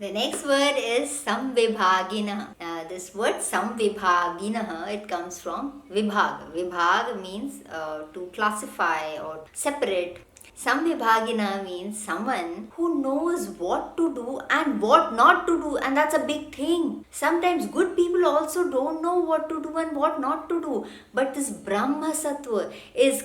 The next word is Samvibhagina. This word Samvibhagina, it comes from Vibhag. Vibhag means to classify or separate. Samvibhagina means someone who knows what to do and what not to do, and that's a big thing. Sometimes good people also don't know what to do and what not to do, but this Brahma Sattva is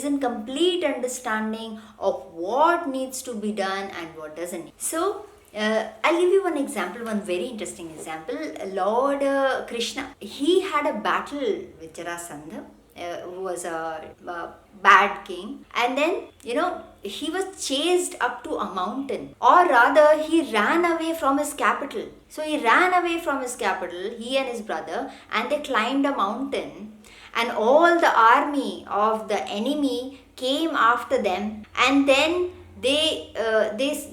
in complete understanding of what needs to be done and what doesn't. So I'll give you one example, one very interesting example. Lord Krishna, he had a battle with Jarasandha, who was a bad king, and then he was chased up to a mountain, or rather he ran away from his capital. So he ran away from his capital, he and his brother, and they climbed a mountain, and all the army of the enemy came after them, and then they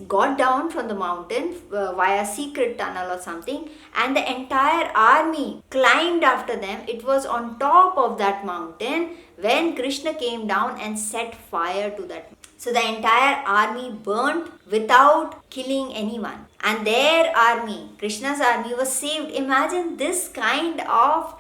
got down from the mountain via secret tunnel or something, and the entire army climbed after them. It was on top of that mountain when Krishna came down and set fire to that. So the entire army burnt without killing anyone, and their army, Krishna's army, was saved. Imagine this kind of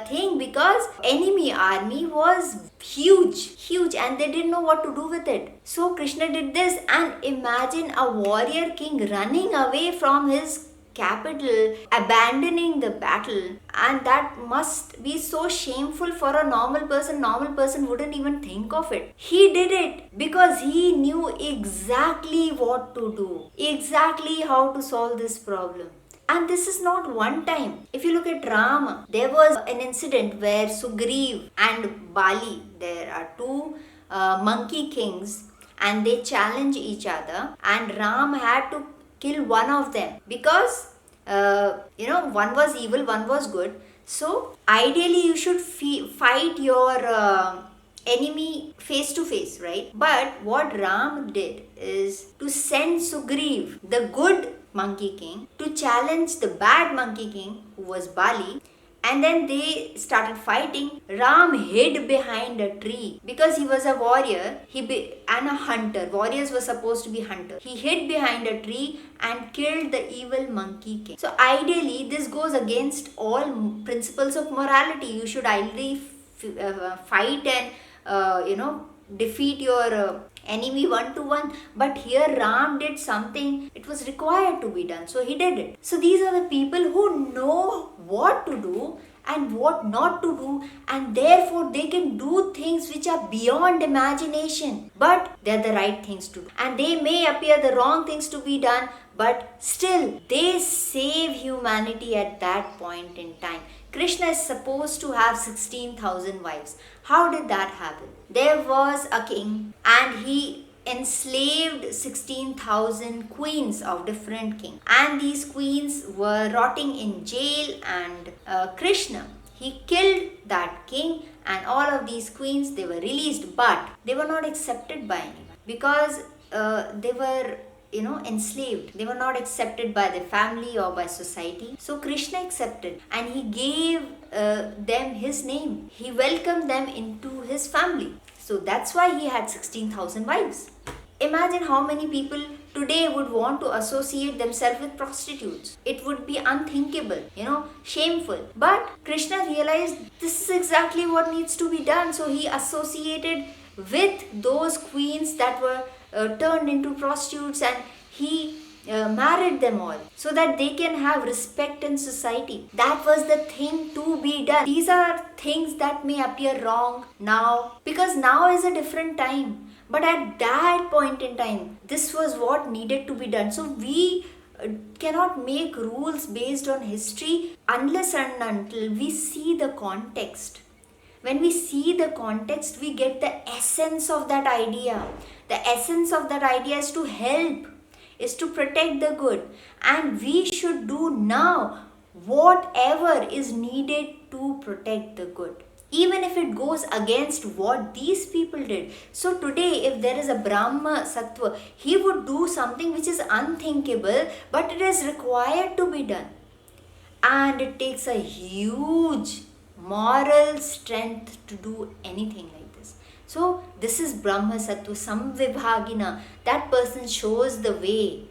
thing, because enemy army was huge, and they didn't know what to do with it. So Krishna did this, and imagine a warrior king running away from his capital, abandoning the battle, and that must be so shameful for a normal person. Normal person wouldn't even think of it. He did it because he knew exactly what to do, exactly how to solve this problem. And this is not one time. If you look at Rama, there was an incident where Sugriv and Bali, there are two monkey kings, and they challenge each other, and Ram had to kill one of them because one was evil, one was good. So ideally you should fight your enemy face to face, right? But what Ram did is to send Sugriv, the good monkey king, to challenge the bad monkey king, who was Bali. And then they started fighting. Ram hid behind a tree because he was a warrior and a hunter. Warriors were supposed to be hunters. He hid behind a tree and killed the evil monkey king. So ideally, this goes against all principles of morality. You should ideally fight and defeat your enemy 1-to-1. But here Ram did something, it was required to be done, so he did it. So these are the people who know what to do and what not to do, and therefore they can do things which are beyond imagination, but they're the right things to do. And they may appear the wrong things to be done, but still they save humanity at that point in time. Krishna is supposed to have 16,000 wives. How did that happen? There was a king, and he enslaved 16,000 queens of different kings, and these queens were rotting in jail, and Krishna, he killed that king, and all of these queens, they were released, but they were not accepted by anyone because they were enslaved. They were not accepted by their family or by society. So Krishna accepted, and he gave them his name. He welcomed them into his family. So that's why he had 16,000 wives. Imagine how many people today would want to associate themselves with prostitutes. It would be unthinkable, shameful. But Krishna realized this is exactly what needs to be done. So he associated with those queens that were turned into prostitutes, and he married them all so that they can have respect in society. That was the thing to be done. These are things that may appear wrong now, because now is a different time. But at that point in time, this was what needed to be done. So we cannot make rules based on history unless and until we see the context. When we see the context, we get the essence of that idea. The essence of that idea is to help, is to protect the good. And we should do now whatever is needed to protect the good, even if it goes against what these people did. So today, if there is a Brahma Sattva, he would do something which is unthinkable, but it is required to be done. And it takes a huge moral strength to do anything like this. So this is Brahma Sattva, Samvibhagina. That person shows the way.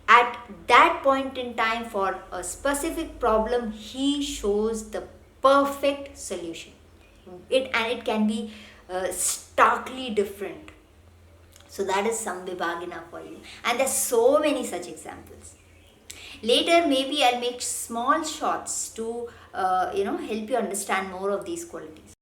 at that point in time for a specific problem, he shows the perfect solution. It can be starkly different. So that is Samvibhagina for you. And there's so many such examples. Later, maybe I'll make small shots to help you understand more of these qualities.